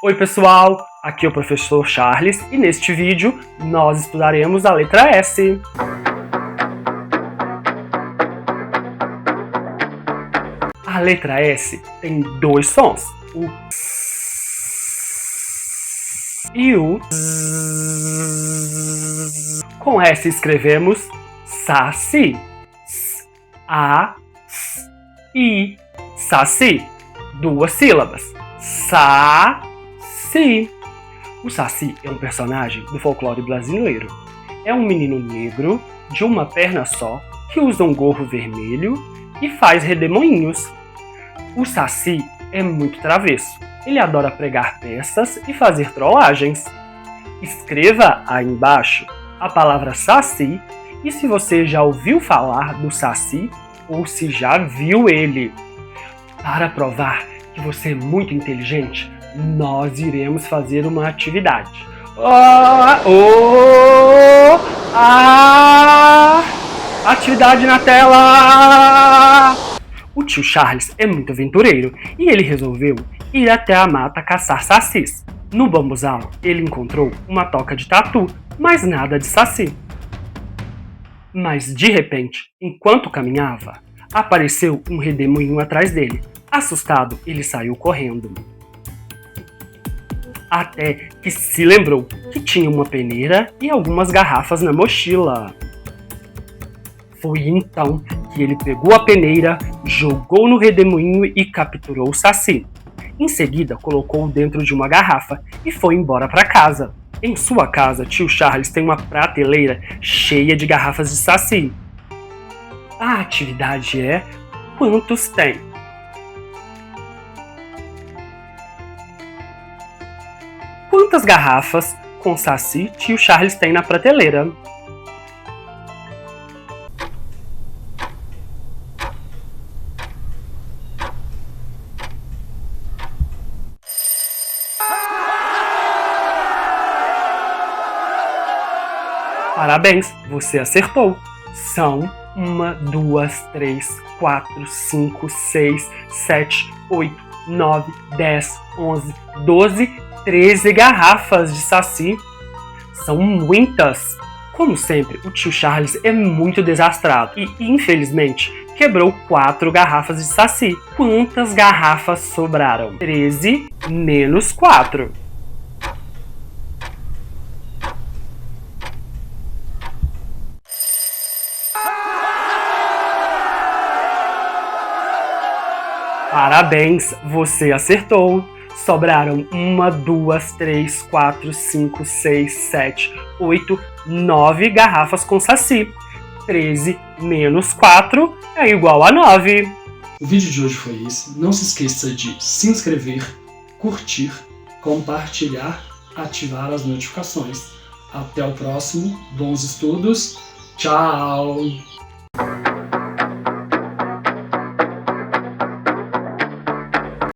Oi pessoal, aqui é o professor Charles e neste vídeo nós estudaremos a letra S. A letra S tem dois sons, o S e o Z. Com S escrevemos saci, S-A-S-I, saci, duas sílabas, Saci. O Saci é um personagem do folclore brasileiro. É um menino negro, de uma perna só, que usa um gorro vermelho e faz redemoinhos. O Saci é muito travesso. Ele adora pregar peças e fazer trollagens. Escreva aí embaixo a palavra Saci e se você já ouviu falar do Saci ou se já viu ele. Para provar que você é muito inteligente, nós iremos fazer uma atividade. Atividade na tela! O tio Charles é muito aventureiro e ele resolveu ir até a mata caçar sacis. No bambuzal, ele encontrou uma toca de tatu, mas nada de saci. Mas de repente, enquanto caminhava, apareceu um redemoinho atrás dele. Assustado, ele saiu correndo. Até que se lembrou que tinha uma peneira e algumas garrafas na mochila. Foi então que ele pegou a peneira, jogou no redemoinho e capturou o saci. Em seguida, colocou-o dentro de uma garrafa e foi embora para casa. Em sua casa, tio Charles tem uma prateleira cheia de garrafas de saci. A atividade é: quantos tem? Quantas garrafas com saci tio Charles tem na prateleira? Parabéns, você acertou! São 1, 2, 3, 4, 5, 6, 7, 8, 9, 10, 11, 12, 13 garrafas de saci. São muitas! Como sempre, o tio Charles é muito desastrado e, infelizmente, quebrou 4 garrafas de saci. Quantas garrafas sobraram? 13 menos 4. Parabéns, você acertou! Sobraram 1, 2, 3, 4, 5, 6, 7, 8, 9 garrafas com saci. 13 menos 4 é igual a 9. O vídeo de hoje foi esse. Não se esqueça de se inscrever, curtir, compartilhar, ativar as notificações. Até o próximo. Bons estudos. Tchau!